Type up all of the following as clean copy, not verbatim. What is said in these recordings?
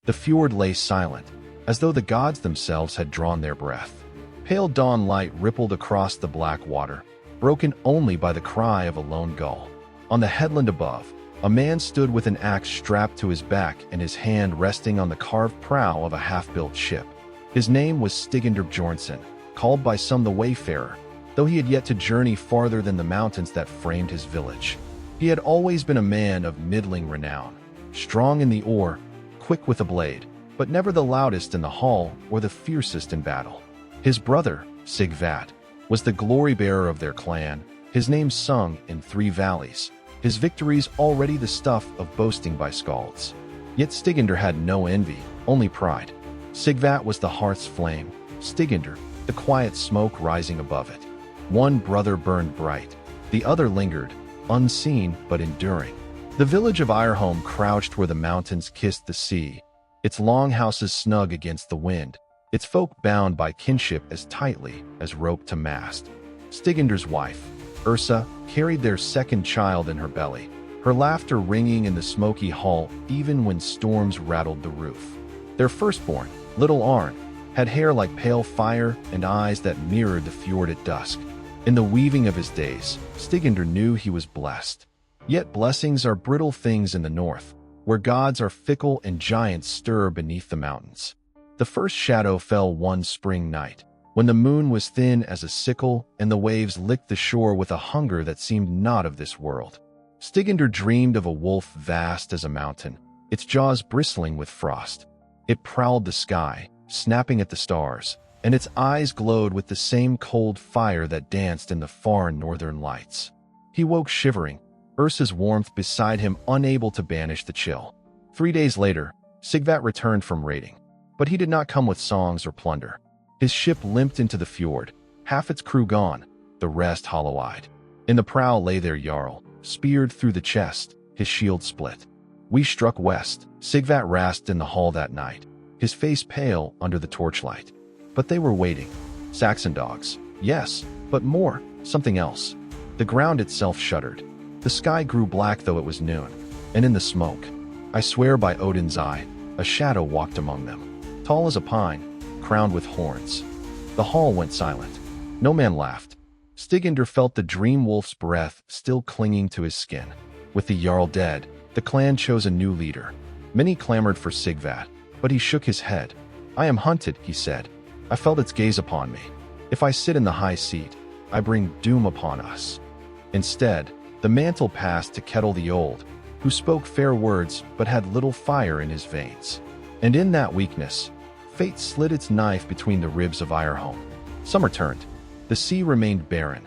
The fjord lay silent, as though the gods themselves had drawn their breath. Pale dawn light rippled across the black water, broken only by the cry of a lone gull. On the headland above, a man stood with an axe strapped to his back and his hand resting on the carved prow of a half-built ship. His name was Stricken Bjornsson, called by some the Wayfarer, though he had yet to journey farther than the mountains that framed his village. He had always been a man of middling renown, strong in the oar, quick with a blade, but never the loudest in the hall or the fiercest in battle. His brother, Sigvat, was the glory-bearer of their clan, his name sung in 3 valleys, his victories already the stuff of boasting by skalds. Yet Stricken had no envy, only pride. Sigvat was the hearth's flame, Stricken the quiet smoke rising above it. One brother burned bright, the other lingered, unseen but enduring. The village of Eirholm crouched where the mountains kissed the sea, its long houses snug against the wind, its folk bound by kinship as tightly as rope to mast. Stiggender's wife, Ursa, carried their second child in her belly, her laughter ringing in the smoky hall even when storms rattled the roof. Their firstborn, little Arn, had hair like pale fire and eyes that mirrored the fjord at dusk. In the weaving of his days, Stricken knew he was blessed. Yet blessings are brittle things in the north, where gods are fickle and giants stir beneath the mountains. The first shadow fell one spring night, when the moon was thin as a sickle and the waves licked the shore with a hunger that seemed not of this world. Stricken dreamed of a wolf vast as a mountain, its jaws bristling with frost. It prowled the sky, snapping at the stars, and its eyes glowed with the same cold fire that danced in the far northern lights. He woke shivering, Ursa's warmth beside him unable to banish the chill. 3 days later, Sigvat returned from raiding, but he did not come with songs or plunder. His ship limped into the fjord, half its crew gone, the rest hollow-eyed. In the prow lay their Jarl, speared through the chest, his shield split. We struck west, Sigvat rasped in the hall that night, his face pale under the torchlight. But they were waiting. Saxon dogs, yes, but more, something else. The ground itself shuddered. The sky grew black though it was noon, and in the smoke, I swear by Odin's eye, a shadow walked among them, tall as a pine, crowned with horns. The hall went silent. No man laughed. Stricken felt the dream wolf's breath still clinging to his skin. With the Jarl dead, the clan chose a new leader. Many clamored for Sigvat, but he shook his head. I am hunted, he said. I felt its gaze upon me. If I sit in the high seat, I bring doom upon us. Instead, the mantle passed to Kettle the Old, who spoke fair words but had little fire in his veins. And in that weakness, fate slid its knife between the ribs of Eirholm. Summer turned. The sea remained barren,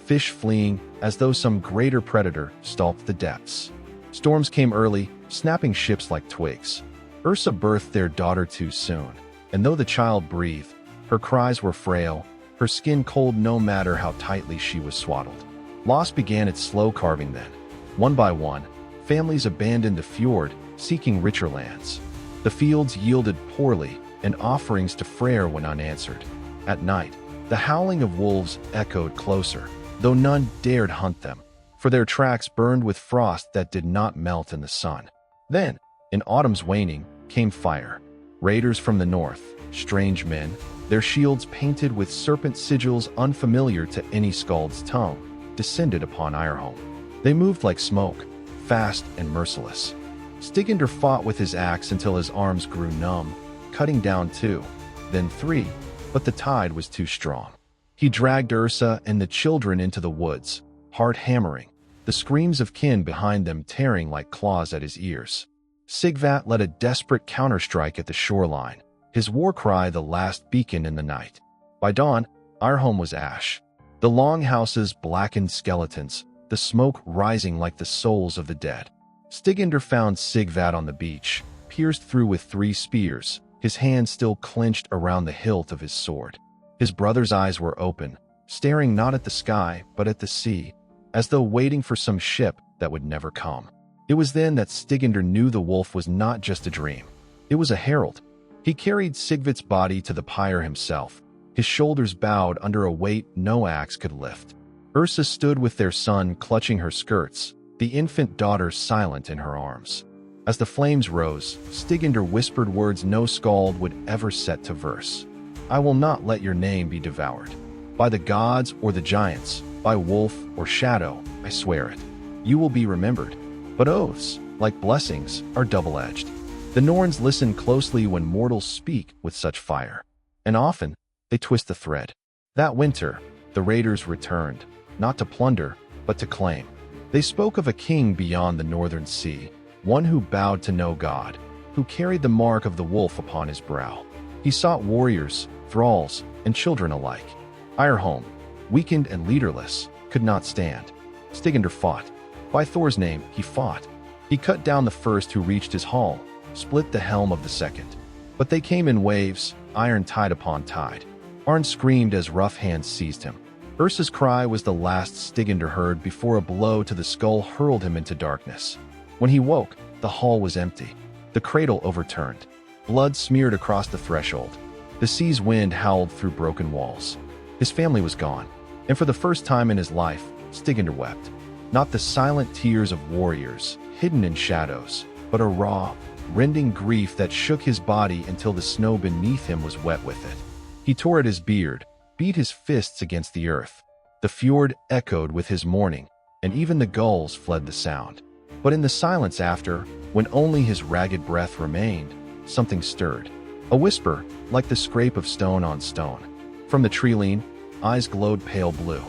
fish fleeing as though some greater predator stalked the depths. Storms came early, snapping ships like twigs. Ursa birthed their daughter too soon, and though the child breathed, her cries were frail, her skin cold no matter how tightly she was swaddled. Loss began its slow carving then. One by one, families abandoned the fjord, seeking richer lands. The fields yielded poorly, and offerings to Freyr went unanswered. At night, the howling of wolves echoed closer, though none dared hunt them, for their tracks burned with frost that did not melt in the sun. Then, in autumn's waning, came fire. Raiders from the north, strange men, their shields painted with serpent sigils unfamiliar to any skald's tongue, descended upon Eirholm. They moved like smoke, fast and merciless. Stricken fought with his axe until his arms grew numb, cutting down 2, then 3, but the tide was too strong. He dragged Ursa and the children into the woods, heart hammering, the screams of kin behind them tearing like claws at his ears. Sigvat led a desperate counterstrike at the shoreline, his war cry the last beacon in the night. By dawn, Eirholm was ash. The long houses blackened skeletons, the smoke rising like the souls of the dead. Stricken found Sigvat on the beach, pierced through with 3 spears, his hand still clenched around the hilt of his sword. His brother's eyes were open, staring not at the sky but at the sea, as though waiting for some ship that would never come. It was then that Stricken knew the wolf was not just a dream. It was a herald. He carried Sigvat's body to the pyre himself, his shoulders bowed under a weight no axe could lift. Ursa stood with their son clutching her skirts, the infant daughter silent in her arms. As the flames rose, Styginder whispered words no skald would ever set to verse. I will not let your name be devoured. By the gods or the giants, by wolf or shadow, I swear it. You will be remembered. But oaths, like blessings, are double-edged. The Norns listen closely when mortals speak with such fire. And often, they twist the thread. That winter, the raiders returned, not to plunder, but to claim. They spoke of a king beyond the northern sea, one who bowed to no god, who carried the mark of the wolf upon his brow. He sought warriors, thralls, and children alike. Ireholm, weakened and leaderless, could not stand. Styginder fought. By Thor's name, he fought. He cut down the first who reached his hall, split the helm of the second. But they came in waves, iron tide upon tide. Arn screamed as rough hands seized him. Ursa's cry was the last Styginder heard before a blow to the skull hurled him into darkness. When he woke, the hall was empty. The cradle overturned. Blood smeared across the threshold. The sea's wind howled through broken walls. His family was gone, and for the first time in his life, Styginder wept. Not the silent tears of warriors, hidden in shadows, but a raw, rending grief that shook his body until the snow beneath him was wet with it. He tore at his beard, beat his fists against the earth. The fjord echoed with his mourning, and even the gulls fled the sound. But in the silence after, when only his ragged breath remained, something stirred. A whisper, like the scrape of stone on stone. From the treeline, eyes glowed pale blue.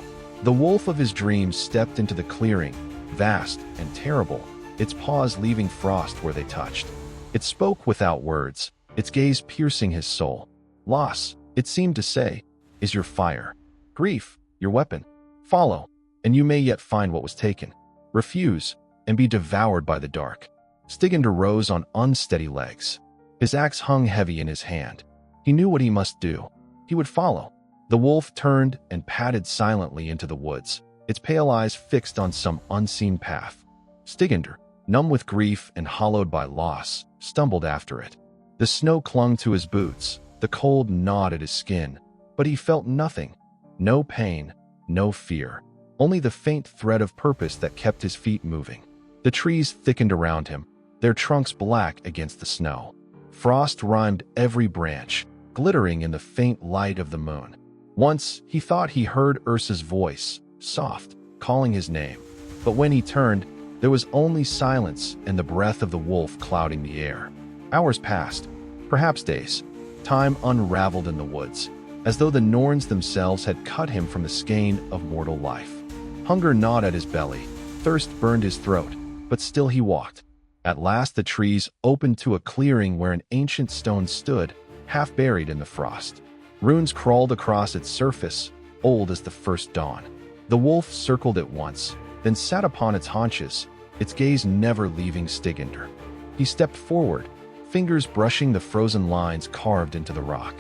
The wolf of his dreams stepped into the clearing, vast and terrible, its paws leaving frost where they touched. It spoke without words, its gaze piercing his soul. Loss, it seemed to say, is your fire. Grief, your weapon. Follow, and you may yet find what was taken. Refuse, and be devoured by the dark. Styginder rose on unsteady legs. His axe hung heavy in his hand. He knew what he must do. He would follow. The wolf turned and padded silently into the woods, its pale eyes fixed on some unseen path. Styginder, numb with grief and hollowed by loss, stumbled after it. The snow clung to his boots, the cold gnawed at his skin, but he felt nothing. No pain, no fear, only the faint thread of purpose that kept his feet moving. The trees thickened around him, their trunks black against the snow. Frost rimed every branch, glittering in the faint light of the moon. Once, he thought he heard Ursa's voice, soft, calling his name. But when he turned, there was only silence and the breath of the wolf clouding the air. Hours passed, perhaps days. Time unraveled in the woods, as though the Norns themselves had cut him from the skein of mortal life. Hunger gnawed at his belly, thirst burned his throat, but still he walked. At last the trees opened to a clearing where an ancient stone stood, half buried in the frost. Runes crawled across its surface, old as the first dawn. The wolf circled it once, then sat upon its haunches, its gaze never leaving Styginder. He stepped forward, fingers brushing the frozen lines carved into the rock.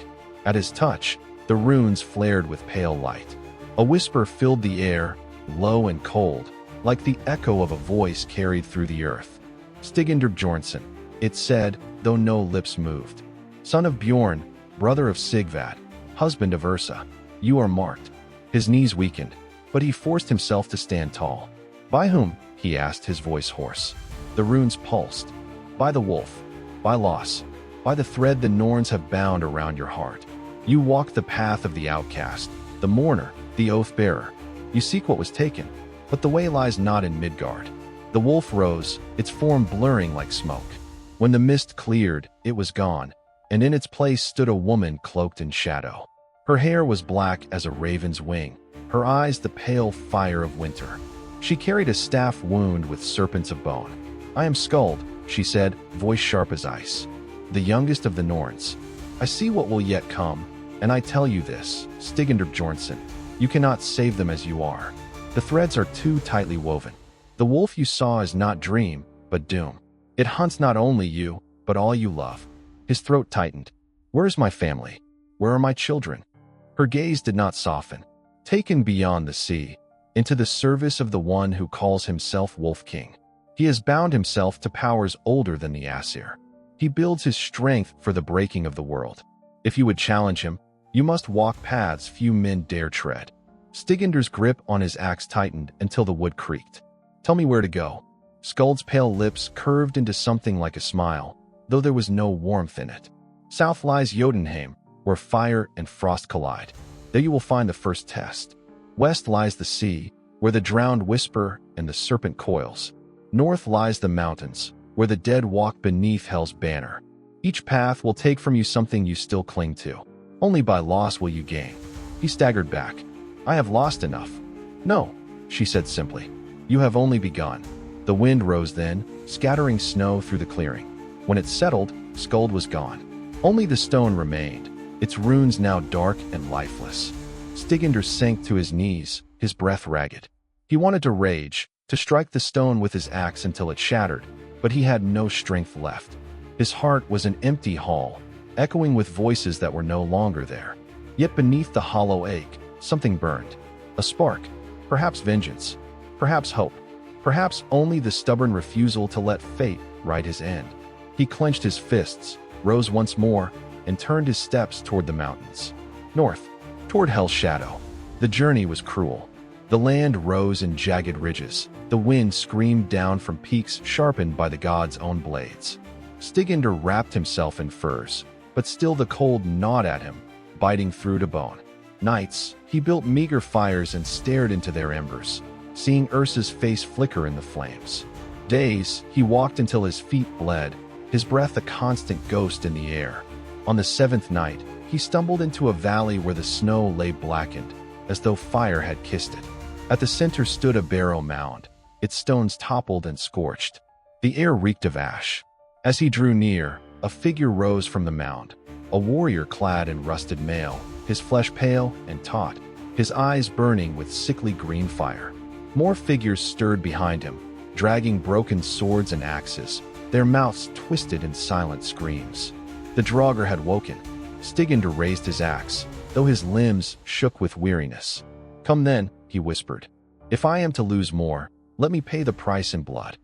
At his touch, the runes flared with pale light. A whisper filled the air, low and cold, like the echo of a voice carried through the earth. Styginder Bjornsson, it said, though no lips moved. Son of Bjorn, brother of Sigvad, husband of Ursa, you are marked. His knees weakened, but he forced himself to stand tall. By whom? He asked, his voice hoarse. The runes pulsed. By the wolf. By loss. By the thread the Norns have bound around your heart. You walk the path of the outcast, the mourner, the oath-bearer. You seek what was taken, but the way lies not in Midgard. The wolf rose, its form blurring like smoke. When the mist cleared, it was gone, and in its place stood a woman cloaked in shadow. Her hair was black as a raven's wing, her eyes the pale fire of winter. She carried a staff wound with serpents of bone. I am Skuld, she said, voice sharp as ice. The youngest of the Norns. I see what will yet come, and I tell you this, Styginder Bjornsson, you cannot save them as you are. The threads are too tightly woven. The wolf you saw is not dream, but doom. It hunts not only you, but all you love. His throat tightened. Where is my family? Where are my children? Her gaze did not soften. Taken beyond the sea, into the service of the one who calls himself Wolf King. He has bound himself to powers older than the Aesir. He builds his strength for the breaking of the world. If you would challenge him, you must walk paths few men dare tread. Styginder's grip on his axe tightened until the wood creaked. Tell me where to go. Skuld's pale lips curved into something like a smile, though there was no warmth in it. South lies Jotunheim, where fire and frost collide. There you will find the first test. West lies the sea, where the drowned whisper and the serpent coils. North lies the mountains, where the dead walk beneath hell's banner. Each path will take from you something you still cling to. Only by loss will you gain. He staggered back. I have lost enough. No, she said simply. You have only begun. The wind rose then, scattering snow through the clearing. When it settled, Skuld was gone. Only the stone remained, its runes now dark and lifeless. Styginder sank to his knees, his breath ragged. He wanted to rage, to strike the stone with his axe until it shattered, but he had no strength left. His heart was an empty hall, echoing with voices that were no longer there. Yet beneath the hollow ache, something burned. A spark, perhaps vengeance, perhaps hope, perhaps only the stubborn refusal to let fate write his end. He clenched his fists, rose once more, and turned his steps toward the mountains. North, toward Hell's shadow. The journey was cruel. The land rose in jagged ridges. The wind screamed down from peaks sharpened by the gods' own blades. Styginder wrapped himself in furs, but still the cold gnawed at him, biting through to bone. Nights, he built meager fires and stared into their embers, seeing Ursa's face flicker in the flames. Days, he walked until his feet bled, his breath a constant ghost in the air. On the seventh night, he stumbled into a valley where the snow lay blackened, as though fire had kissed it. At the center stood a barrow mound, its stones toppled and scorched. The air reeked of ash. As he drew near, a figure rose from the mound, a warrior clad in rusted mail, his flesh pale and taut, his eyes burning with sickly green fire. More figures stirred behind him, dragging broken swords and axes, their mouths twisted in silent screams. The Draugr had woken. Styginder raised his axe, though his limbs shook with weariness. Come then, he whispered. If I am to lose more, let me pay the price in blood.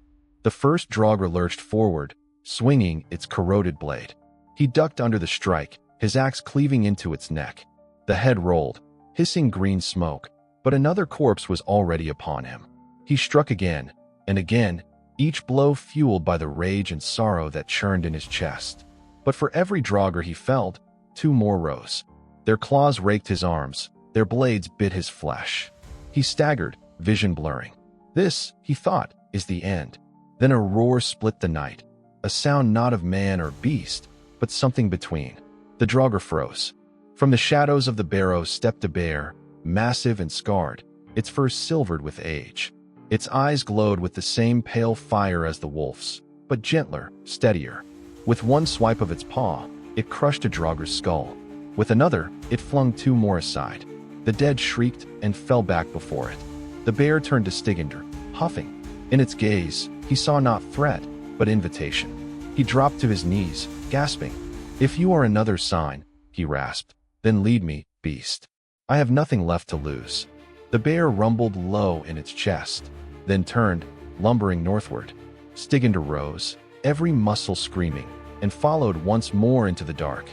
The first Draugr lurched forward, swinging its corroded blade. He ducked under the strike, his axe cleaving into its neck. The head rolled, hissing green smoke, but another corpse was already upon him. He struck again, and again, each blow fueled by the rage and sorrow that churned in his chest. But for every Draugr he felled, two more rose. Their claws raked his arms, their blades bit his flesh. He staggered, vision blurring. This, he thought, is the end. Then a roar split the night, a sound not of man or beast, but something between. The Draugr froze. From the shadows of the barrow stepped a bear, massive and scarred, its fur silvered with age. Its eyes glowed with the same pale fire as the wolf's, but gentler, steadier. With one swipe of its paw, it crushed a Draugr's skull. With another, it flung two more aside. The dead shrieked and fell back before it. The bear turned to Styginder, huffing. In its gaze, he saw not threat, but invitation. He dropped to his knees, gasping. If you are another sign, he rasped, then lead me, beast. I have nothing left to lose. The bear rumbled low in its chest, then turned, lumbering northward. Styginder rose, every muscle screaming, and followed once more into the dark.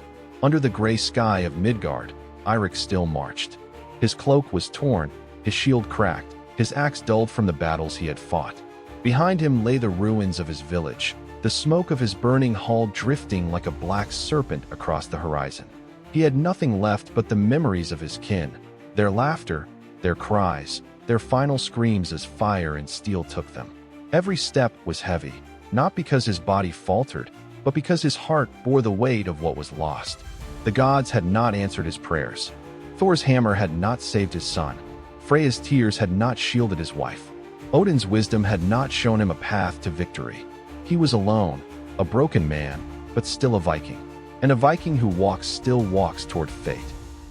Under the gray sky of Midgard, Eirik still marched. His cloak was torn, his shield cracked, his axe dulled from the battles he had fought. Behind him lay the ruins of his village, the smoke of his burning hall drifting like a black serpent across the horizon. He had nothing left but the memories of his kin, their laughter, their cries, their final screams as fire and steel took them. Every step was heavy, not because his body faltered, but because his heart bore the weight of what was lost. The gods had not answered his prayers. Thor's hammer had not saved his son. Freya's tears had not shielded his wife. Odin's wisdom had not shown him a path to victory. He was alone, a broken man, but still a Viking. And a Viking who still walks toward fate.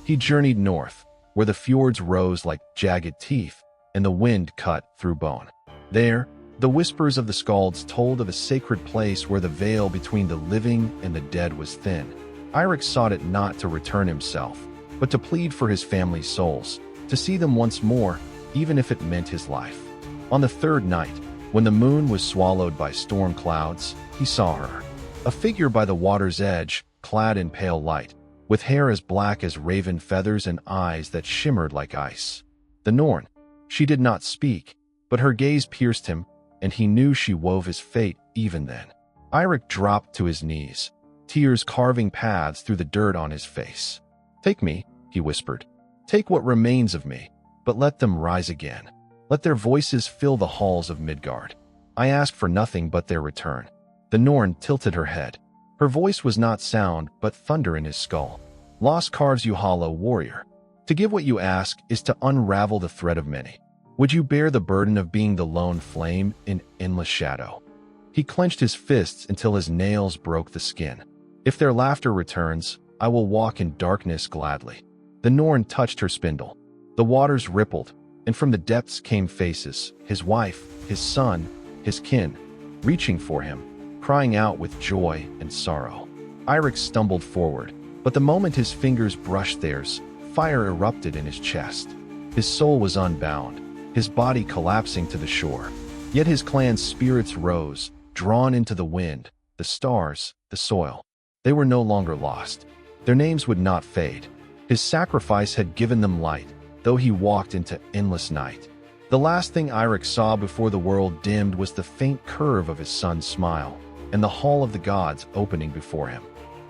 He journeyed north, where the fjords rose like jagged teeth, and the wind cut through bone. There, the whispers of the skalds told of a sacred place where the veil between the living and the dead was thin. Eirik sought it not to return himself, but to plead for his family's souls, to see them once more, even if it meant his life. On the third night, when the moon was swallowed by storm clouds, he saw her. A figure by the water's edge, clad in pale light, with hair as black as raven feathers and eyes that shimmered like ice. The Norn. She did not speak, but her gaze pierced him, and he knew she wove his fate even then. Eirik dropped to his knees, tears carving paths through the dirt on his face. "Take me," he whispered. "Take what remains of me, but let them rise again. Let their voices fill the halls of Midgard. I ask for nothing but their return." The Norn tilted her head. Her voice was not sound, but thunder in his skull. "Loss carves you hollow, warrior. To give what you ask is to unravel the thread of many. Would you bear the burden of being the lone flame in endless shadow?" He clenched his fists until his nails broke the skin. "If their laughter returns, I will walk in darkness gladly." The Norn touched her spindle. The waters rippled, and from the depths came faces, his wife, his son, his kin, reaching for him, crying out with joy and sorrow. Eirik stumbled forward, but the moment his fingers brushed theirs, fire erupted in his chest. His soul was unbound, his body collapsing to the shore. Yet his clan's spirits rose, drawn into the wind, the stars, the soil. They were no longer lost. Their names would not fade. His sacrifice had given them light, though he walked into endless night. The last thing Eirik saw before the world dimmed was the faint curve of his son's smile, and the hall of the gods opening before him.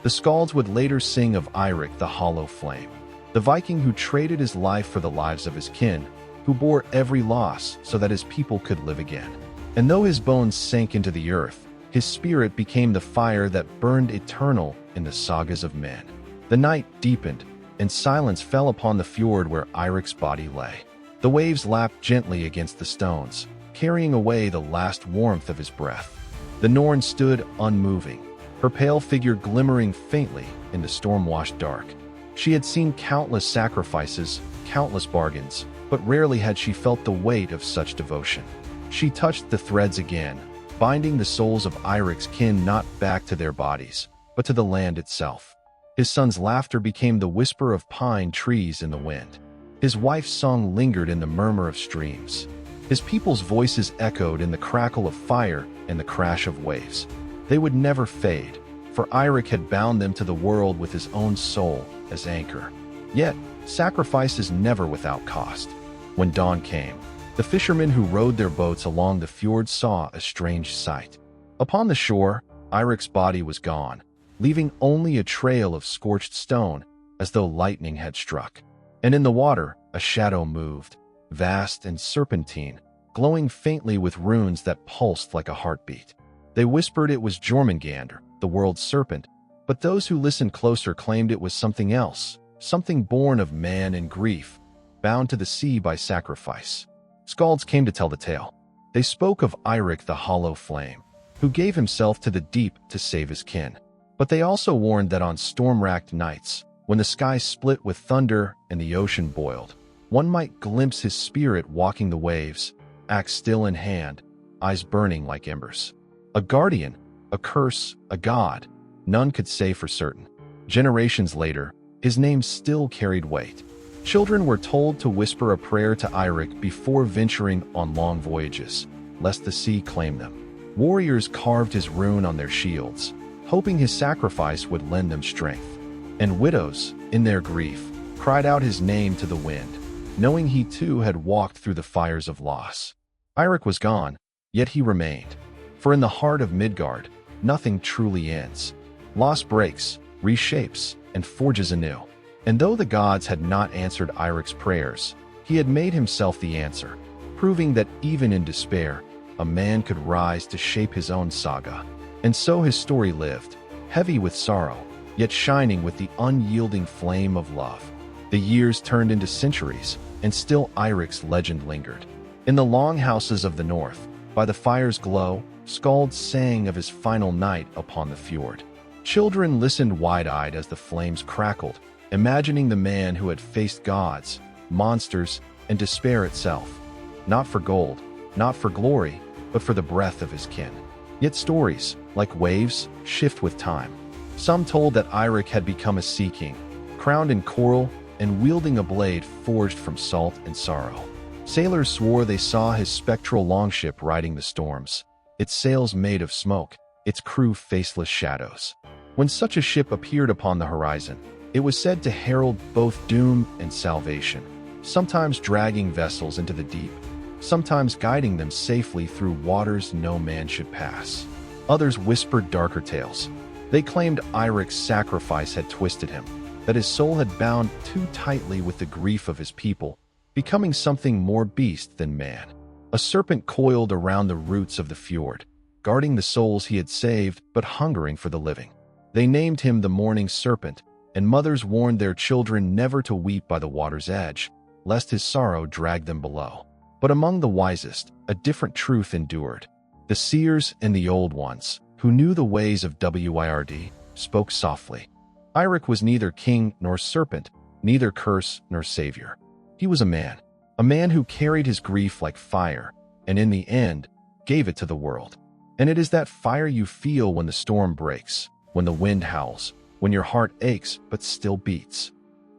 The skalds would later sing of Eirik the Hollow Flame, the Viking who traded his life for the lives of his kin, who bore every loss so that his people could live again. And though his bones sank into the earth, his spirit became the fire that burned eternal in the sagas of men. The night deepened, and silence fell upon the fjord where Eirik's body lay. The waves lapped gently against the stones, carrying away the last warmth of his breath. The Norn stood unmoving, her pale figure glimmering faintly in the storm-washed dark. She had seen countless sacrifices, countless bargains, but rarely had she felt the weight of such devotion. She touched the threads again, binding the souls of Eirik's kin not back to their bodies, but to the land itself. His son's laughter became the whisper of pine trees in the wind. His wife's song lingered in the murmur of streams. His people's voices echoed in the crackle of fire and the crash of waves. They would never fade, for Eirik had bound them to the world with his own soul as anchor. Yet, sacrifice is never without cost. When dawn came, the fishermen who rowed their boats along the fjord saw a strange sight. Upon the shore, Eirik's body was gone, leaving only a trail of scorched stone, as though lightning had struck. And in the water, a shadow moved, vast and serpentine, glowing faintly with runes that pulsed like a heartbeat. They whispered it was Jormungandr, the world's serpent, but those who listened closer claimed it was something else, something born of man and grief, bound to the sea by sacrifice. Skalds came to tell the tale. They spoke of Eirik the Hollow Flame, who gave himself to the deep to save his kin. But they also warned that on storm-racked nights, when the sky split with thunder and the ocean boiled, one might glimpse his spirit walking the waves, axe still in hand, eyes burning like embers. A guardian, a curse, a god, none could say for certain. Generations later, his name still carried weight. Children were told to whisper a prayer to Eirik before venturing on long voyages, lest the sea claim them. Warriors carved his rune on their shields, hoping his sacrifice would lend them strength. And widows, in their grief, cried out his name to the wind, knowing he too had walked through the fires of loss. Eirik was gone, yet he remained. For in the heart of Midgard, nothing truly ends. Loss breaks, reshapes, and forges anew. And though the gods had not answered Eirik's prayers, he had made himself the answer, proving that even in despair, a man could rise to shape his own saga. And so his story lived, heavy with sorrow, yet shining with the unyielding flame of love. The years turned into centuries, and still Eirik's legend lingered. In the long houses of the north, by the fire's glow, skalds sang of his final night upon the fjord. Children listened wide-eyed as the flames crackled, imagining the man who had faced gods, monsters, and despair itself, not for gold, not for glory, but for the breath of his kin. Yet stories, like waves, shift with time. Some told that Eirik had become a sea king, crowned in coral and wielding a blade forged from salt and sorrow. Sailors swore they saw his spectral longship riding the storms, its sails made of smoke, its crew faceless shadows. When such a ship appeared upon the horizon, it was said to herald both doom and salvation, sometimes dragging vessels into the deep, sometimes guiding them safely through waters no man should pass. Others whispered darker tales. They claimed Eirik's sacrifice had twisted him, that his soul had bound too tightly with the grief of his people, becoming something more beast than man. A serpent coiled around the roots of the fjord, guarding the souls he had saved but hungering for the living. They named him the Mourning Serpent, and mothers warned their children never to weep by the water's edge, lest his sorrow drag them below. But among the wisest, a different truth endured. The seers and the old ones, who knew the ways of Wyrd, spoke softly. Eirik was neither king nor serpent, neither curse nor savior. He was a man who carried his grief like fire, and in the end, gave it to the world. And it is that fire you feel when the storm breaks, when the wind howls, when your heart aches but still beats.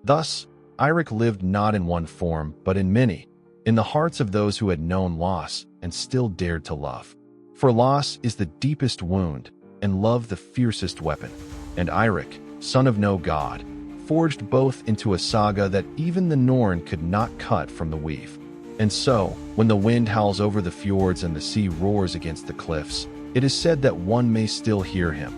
Thus, Eirik lived not in one form, but in many, in the hearts of those who had known loss and still dared to love. For loss is the deepest wound, and love the fiercest weapon. And Eirik, son of no god, forged both into a saga that even the Norn could not cut from the weave. And so, when the wind howls over the fjords and the sea roars against the cliffs, it is said that one may still hear him,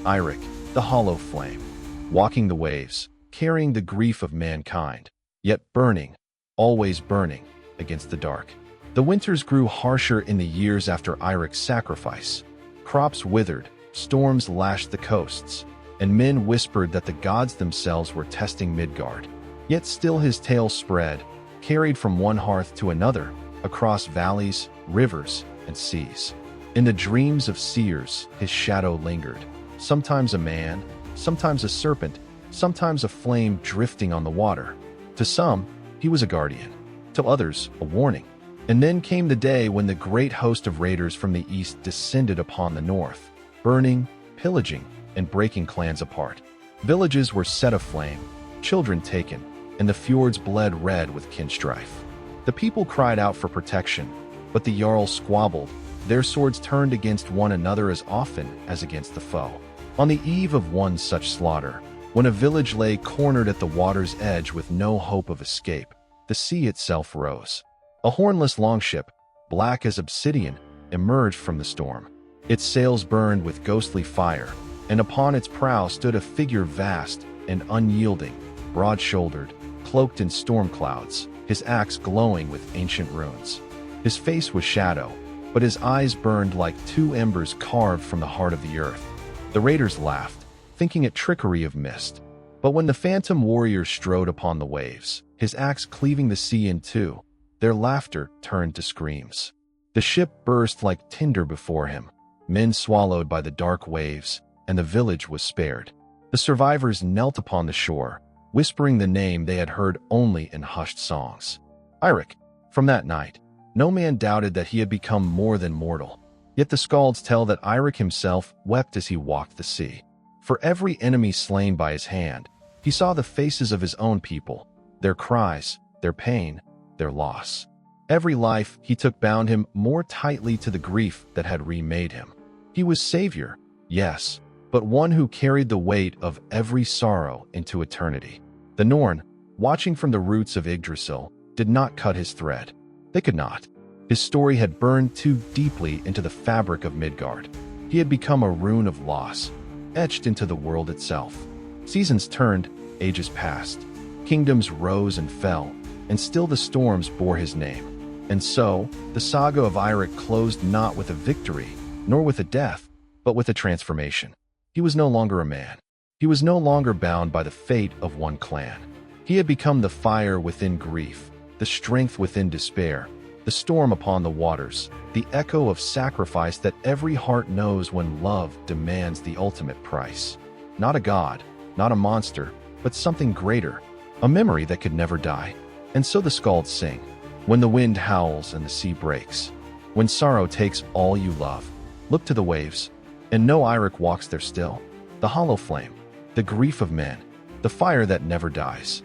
Eirik, the Hollow Flame, walking the waves, carrying the grief of mankind, yet burning, always burning, against the dark. The winters grew harsher in the years after Eirik's sacrifice. Crops withered, storms lashed the coasts, and men whispered that the gods themselves were testing Midgard. Yet still his tale spread, carried from one hearth to another, across valleys, rivers, and seas. In the dreams of seers, his shadow lingered, sometimes a man, sometimes a serpent, sometimes a flame drifting on the water. To some, he was a guardian, to others, a warning. And then came the day when the great host of raiders from the east descended upon the north, burning, pillaging, and breaking clans apart. Villages were set aflame, children taken, and the fjords bled red with kin strife. The people cried out for protection, but the Jarls squabbled, their swords turned against one another as often as against the foe. On the eve of one such slaughter, when a village lay cornered at the water's edge with no hope of escape, the sea itself rose. A hornless longship, black as obsidian, emerged from the storm. Its sails burned with ghostly fire, and upon its prow stood a figure vast and unyielding, broad-shouldered, cloaked in storm clouds, his axe glowing with ancient runes. His face was shadow, but his eyes burned like two embers carved from the heart of the earth. The raiders laughed, thinking it trickery of mist. But when the phantom warrior strode upon the waves, his axe cleaving the sea in two, their laughter turned to screams. The ship burst like tinder before him, men swallowed by the dark waves, and the village was spared. The survivors knelt upon the shore, whispering the name they had heard only in hushed songs. Eirik. From that night, no man doubted that he had become more than mortal. Yet the skalds tell that Eirik himself wept as he walked the sea. For every enemy slain by his hand, he saw the faces of his own people, their cries, their pain, their loss. Every life he took bound him more tightly to the grief that had remade him. He was savior, yes, but one who carried the weight of every sorrow into eternity. The Norn, watching from the roots of Yggdrasil, did not cut his thread. They could not. His story had burned too deeply into the fabric of Midgard. He had become a rune of loss, etched into the world itself. Seasons turned, ages passed. Kingdoms rose and fell, and still the storms bore his name. And so, the saga of Eirik closed not with a victory, nor with a death, but with a transformation. He was no longer a man. He was no longer bound by the fate of one clan. He had become the fire within grief, the strength within despair, the storm upon the waters, the echo of sacrifice that every heart knows when love demands the ultimate price. Not a god, not a monster, but something greater, a memory that could never die. And so the skalds sing, when the wind howls and the sea breaks, when sorrow takes all you love, look to the waves, and know Eirik walks there still, the hollow flame, the grief of men, the fire that never dies.